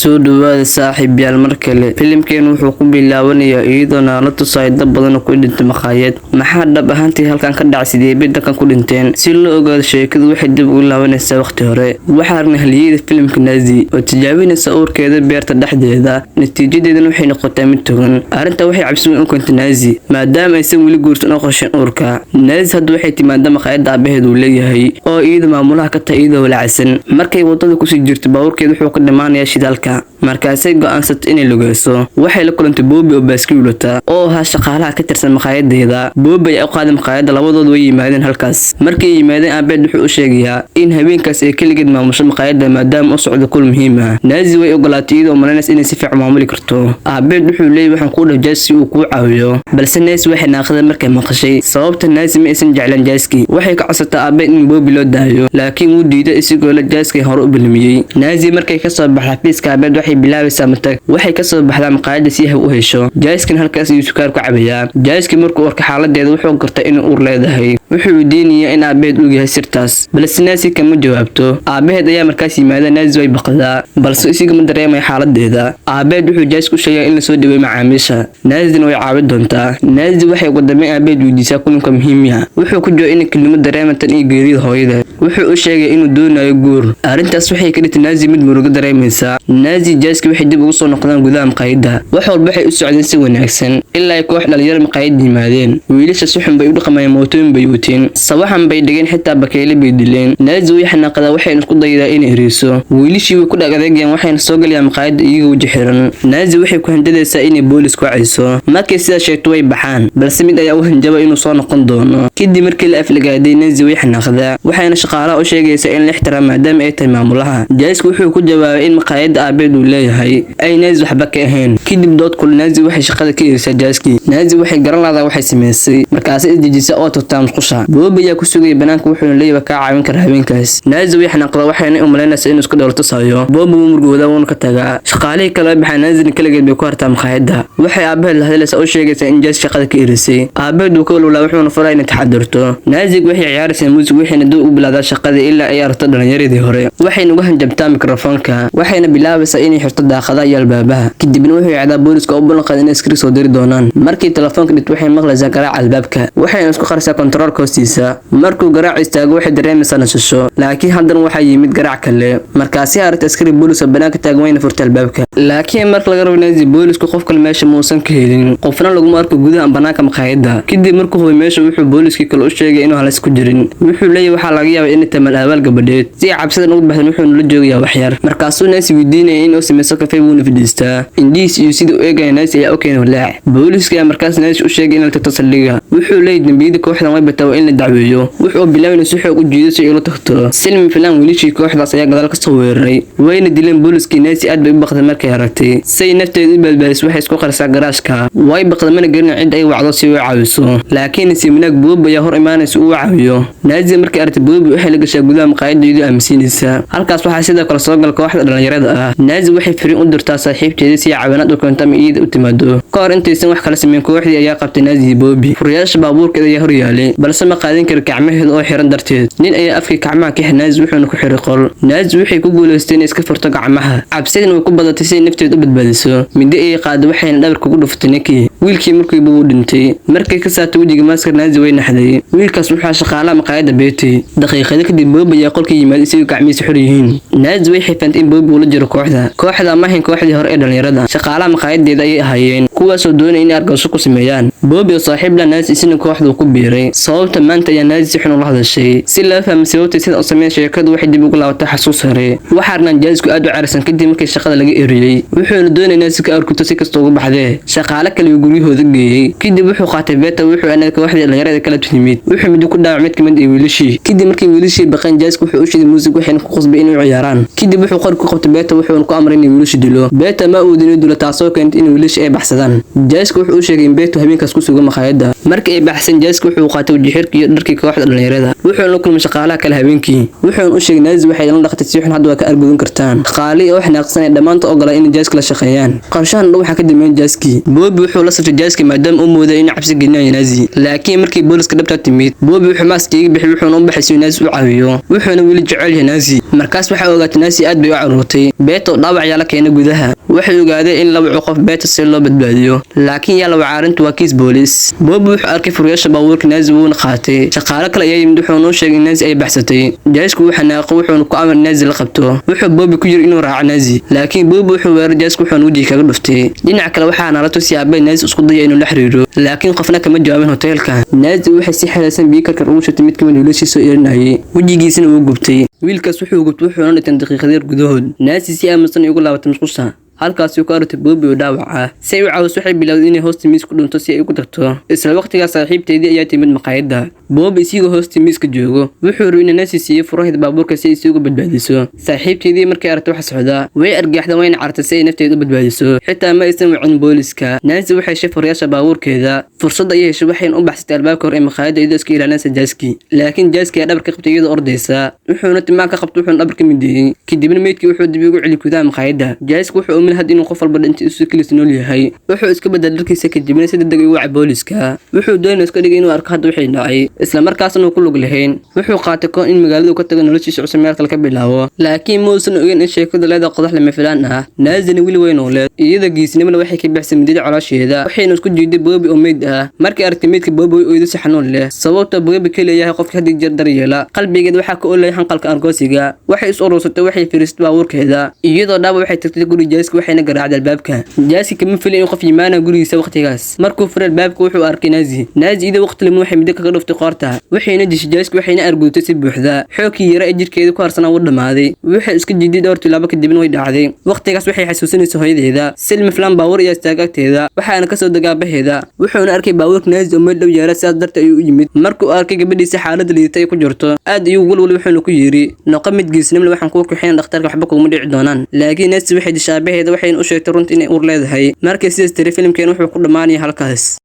soo dhawaada saaxiibayaal mar kale filimkeen wuxuu ku bilaabanayaa iyadoo la tusay dad badan ku dhintay maqaayad maxaa dhab ahaantii halkan ka dhacay sidee beddelkan ku dhinteen si loo ogaado sheekadu waxay dib u laabanaysaa waqti hore waxaana haliyada filimka Nazi oo tijaabinaysa uurkeeda beerta dhexdeeda natiijadeedana waxay noqotay mid togan arinta waxay cabsi weyn u keentay Nazi maadaama aysan weli guursan oo qorshen uurka Nazi hadda waxay timaada maqaayad aabaheed uu leeyahay oo iyada maamulaha ka tahay iyadoo walacsan markay wadada ku sii jirto baaburkeeda wuxuu ka dhamaanayaa shidaalka markaasay go'aansatay inay lugeyso waxay la kulantay Bobby oo baaskiil wata oo ahaa shaqaalaha ka tirsan maqaayadeeda Bobby ayaa u qaaday maqaayada labadood way yimaadeen halkaas markay yimaadeen aabeed wuxuu u sheegayaa in habeenkaas ay kaligeed maamusho maqaayada maadaama uu socdo kul muhiim ah Nazi way ogolaatay iyadoo malaynaysa inay si fiican maamuli karto aabeed wuxuu leeyahay waxaan ku dhaw si uu ku caawiyo balse Nazi waxay naaqday markay maqashay sababta Nazi ma aysan jeclaan jaaski waxay ka codsatay aabeed in Bobby loo daayo laakiin wuu diiday isagoo la jaaski hore u bilmiyay Nazi markay ka soo baxday xafiiska aabeed waxay bilaabaysaa matag waxay ka soo baxdaa maqaayada si ay u hesho jaaskin halkaas uu sukaar ku cabayaa jaaski markuu arka xaaladeeda wuxuu gartay inuu uur leedahay wuxuu diinayaa in aabeed uu yahay sirtaas balse Nazi kama jawaabto aabeed ayaa markaas yimaada Nazi way baqdaa balse isaga ma dareemay xaaladeeda aabeed wuxuu jaaski u sheegay in la soo dhaweeyo macaamiisha Nazina way caawin doontaa Nazi waxay ugu dambeyn aabeed weydiisaa kulanka muhiim ah wuxuu ku joogo in kelimo dareematan iyo geerida hooyada wuxuu u sheegay inuu doonayo guur arintaas waxay ka dhigtay Nazi mid murugo dareemaysa Nazi jaaski waxay dib ugu soo noqdaan gudaha maqaayada wax walba waxay u socdeen si wanaagsan ilaa ay koox dhalinyaro maqaayad yimaadeen wiilasha si xun bay u dhaqmayeen mootooyin bay wateen sawaxan bay dhigeen xitaa bakeyle bay dileen Nazi way xanaaqada waxay isku daydaa inay hiriso wiilashii way ku dhagadeegeen waxayna soo galayaan maqaayada iyagoo waji xiran Nazi waxay ku handadaysaa inay boolis ku cayso markay sida sheegto way baxaan balse mid ayaa u hanjaba inuu soo noqon doono kadib markii la aflagaaday Nazi way xanaaqdaa waxayna shaqaalaha u sheegaysaa in la ixtiraamo maadaama ay tahay maamulaha jaaski wuxuu ku jawaabay in maqaayada aabeed uu leeyahay ay Nazi waxba ka ahayn kadib dood kul Nazi waxay shaqada ka yeeshay jaaski Nazi waxay garan lahayd waxay sameysay markaas ay dejisay oo totaan qusha Bobby ayaa ku sugay banaanka wuxuu leeyahay ka caawin kara habeenkaas Nazi way xanaaqday waxayna u malaynaysaa inuu isku dawlto saayo Bobby murugooda uu ka tagaa shaqaalihii kale baxay Nazi kaligeed bay ku hartaa maqaayada waxay aabaheed la hadlaysaa oo sheegaysaa in jaaski shaqada ka yeeshay aabaheed uu ka walwala wuxuu faray inay taxadarto Nazi waxay ciyaaraysaa muusig waxayna dib u bilaadaa shaqada ilaa ay aragto dhalinyaradii hore waxayna uga hanjabtaa mikrofoonka waxayna bilaabaysaa inay xirto daaqadaha iyo albaabaha kadibna wuxuu yiraahdaa booliska oo ballanqaad inay iskri soo diri doonaan markii telefoonka dhit waxay maqlaysaa garaaca albaabka waxayna isku qarsaa kontaroolka hoostiisa markuu garaac istaago waxay dareemaysaa nasasho laakiin haddana waxaa yimid garaac kale markaasi aragtay askari booliska banaanka taagan wayna furtay albaabka laakiin marka laga rabo Nazi boolisku qof kale meesha muusan ka helin qofna laguma arko gudaha banaanka maqaayada kadib markuu hooy meesha wuxuu booliskii kale u sheegay inuu halis ku jirin wuxuu leeyahay waxa laga yaabaa in tamal abaal gabadheed si cabsidan ugu baxdan wuxuu la joogayaa wax yar markaasuu Nazi weydiinayay inuu sameeyo kafee wuuna fadhiistaa indiis iyo sidoo eegay Nazi ayaa okay walaac booliska markaas Nazi u sheegay in la tagto saldhiga wuxuu leeyahay dambiyada kooxdan way batay in la dacweeyo wuxuu bilaabay inuu si xoog u jiido si uu la tagto silmi filan wiilashii kooxdaas ayaa gadaal ka soo weeraray wayna dileen booliskii Nazi aad bay u baqday markay aragtay say nafteedu badbaadis waxay isku qarsaa garaashka way baqday mana garin cid ay wacdo si uu caawiso laakiin si minaag Bobby ayaa hor imaanaysa uu caawiyo Nazi markay aragtay Bobby waxay la gashay gudaha maqaayada aaminsiinaysa halkaas waxaa sidoo kale soo gal kooxda dhalinyarada ah Nazi waxay firiin u dirtaa saaxiibteedii si caawinaad u keento iyada u timaado koor intaysan wax kala sameyn kooxdii ayaa qabtay Nazi iyo Bobby furiyaasha baabuurkeeda ayaa hor yaalay balse ma qaadin kar gacmaheeda oo xiran darteed nin ayaa afkii gacmaha ka xir Nazi wuxuuna ku xiray qol Nazi waxay ku guuleysteen iska furto gacmaha cabsidina way ku badatay si nafteedu u badbaadiso mid ay qaad waxayna dhabarka ku dhuftay ninkii wiilkii markii uu dhintay markay ka saartay wajiga maaskar Nazi way naxday wiilkaas wuxuu shaqaalaha maqaayada beetay daqiiqado kadib Bobby ayaa qolka yimaad isagoo gacmihiisa xor yihiin Nazi way xifantay in Bobby uu la jiro kooxda ma ahayn kooxdii hore ee dhalinyarada shaqaalaha maqaayadeeda ay ahaayeen kuwaas oo doonay in argagax ku sameeyaan Bobby oo saaxiib la Nazi isna kooxda ku biiray sababta maanta ayaa Nazi si xun u hadashay si la fahmo sababta sida uu sameeyay sheekadu waxay dib ugu laabatay xasuus hore waxaana jaasku aad u carsan kadib markii shaqada laga eriyay wuxuu doonay Nazi ka arkuto si kasta uga baxday shaqaale kale uu guryahooda geeyay kadib wuxuu qaatay beeta wuxuu anad kooxdii dhalinyarada kala timid wuxuu mid ku dhaawacmay mid kamid ah wiilashii kadib markii wiilashii baqan jaasku wuxuu u shiday muusig waxayna ku qasbay inuu ciyaaraan kadib wuxuu qor ku qabtay beeta wuxuu ku amray inuu wiilashii dilo beeta ma uu dilo taasoo keentay in wiilashii ay baxsadaan baxaan. Jaaska wuxuu u sheegay in Beto habeenkaas ku sugan maqaayadda. Markii ay baxsan Jaaska wuxuu qaatay wajixirka iyo dharkii kooxda dhalinyarada. Wuxuu la kulmay shaqaalaha kale habeenkii. Wuxuu u sheegay Nazi waxay la dhaqtay si xun hadda waa ka argudan kartaan. Qaali oo xanaaqsan ee dhamaantood ogolay in Jaaska la shaqeeyaan. Qorshahan waxa ka dambeeyay Jaaski. Bobby wuxuu la safray Jaaski maadaama uu mooday in cabsi gelinayo Nazi. Laakiin markii booliska dhabta timid, Bobby wuxuu maaskiga bixiyay wuxuuna u baxay si Nazi u caawiyo. Wuxuuna weli jecel yahay Nazi. Markaas waxa ogaatay Nazi aad bay u caruurtay. Beto dhaawac yaa la keenay gudaha. Waxay ogaadeen in laba qof Beto si loo badbaadiyo. Laakiin yaa la wacaarintu waa kiis boolis. Bobby wuxuu arkay furayaasha baabuurka Nazi wuuna qaatay. Shaqaale kale ayaa yimid wuxuuna u sheegay in Nazi ay baxsatay. Jaaska wuxuu xanaaqay wuxuuna ku amray Nazi la qabto. Wuxuu Bobby ku yiri inuu raaco Nazi. Laakiin Bobby wuxuu weerar Jaaska wuxuuna wajiga kaga dhuftay. Dhinaca kale waxaa nala tusiyay aabay Nazi isku dayay inuu la xiriiro. Laakiin qofna kama jawaabin hoteelka. Nazi waxay si xeelsan biikarka ugu shutay mid kamid wiilashiisa eerinayay. Wajigiisana uu gubtay. Wiilkaas wuxuu gubtay wuxuuna dhintay daqiiqadeer gudahood. Nazi si aaminsan ugu laabatay musqusha. halkaas uu ka artay Bobby oo dhaawaca si ay u caawiso waxay bilowday inay hoosta miis ku dhunto si ay ugu tagto isla waqtigaas saaxiibteedii ayaa timid maqaayadda. Bobby isigoo hoosta miiska joogo wuxuu rabay inuu Nazi siiyo furaha baabuurka si ay isugu badbaadiso. Saaxiibteedii markay aragtay wax socda way argagaxday wayna cartay si ay nafteeda u badbaadiso xitaa ma aysan wicin booliska. Nazi waxay heshay furayaasha baabuurkeeda fursad ay heshay waxayna u baxsatay albaabka hore ee maqaayadda iyadoo iska ilaalinaysa Jaaski. Laakiin Jaaski ayaa dhabarka qabtay iyadoo ordaysa wuxuuna timaan ka qabtay wuxuuna dhabarka mideeyay kadibna meydkii wuxuu dib ugu celi gudaha maqaayadda. Jaaski wuxuu umil had inuu qof walba intii isu kilis nool yahay wuxuu iska bedel dharkiisa kadibna si degdeg ugu wacay booliska. Wuxuu doonay iska dhigay inuu arko hadda wixii dhacay isla markaasna uu ku lug lahayn. Wuxuu qaatay koon in magaalada ka tago noloshiisa cusub meel kale ka bilaabo laakiin ma uusan ogeyn in sheekadu leedahay qodax lama filaan ah. Naazina wili way nooleed iyada geesnimada waxay ka bixisay midida caloosheeda waxayna isku jiiday Bobby oo meyd ah. Markii aragtay meydka Bobby oo idu si xanuun leh sababta Bobby kaliya yahay qofka hadii jeer daryeela qalbigeeda waxa ka oolay hanqalka argoosiga. Waxay is urursatay waxay fiiristay baabuurkeeda iyadoo dhaawac waxay tagtay guri Jaaski waxayna garaacday albaabka. Jaaski kama filin in qof yimaana gurigiisa waqtigaas markuu furay albaabka wuxuu arkay Nazi ida waqti lama waxay midda kaga dhuftay qoorta waxayna dishay Jaaski waxayna argutay si buuxda xoogii yara ee jirkeeda ku harsanaa wuu dhamaaday. Waxay iska jiiday dhowr tilaabo kadibna way dhacday. Waqtigaas waxay xasuusinaysaa hooyadeeda Selma Flan baawur iyo istaagagteeda waxaana ka soo dagaabaheeda wuxuuna arkay baawurka Nazi oo meel dhow yaala sidaas darteed ayuu u yimid. Markuu arkay gabadhiisa xaaladda liidata ay ku jirto aad ayuu walwal wuxuuna ku yiri noqo mid geesnimo waxaan ku kaxeen dhakhtarka waxba kuma dhici doonaan. Laakiin Nazi waxay dishay aabaheeda waxayna u sheegtay runtii inay uur leedahay. Markii sidaas tiri filimkeen wuxuu ku dhamaanay halkaas.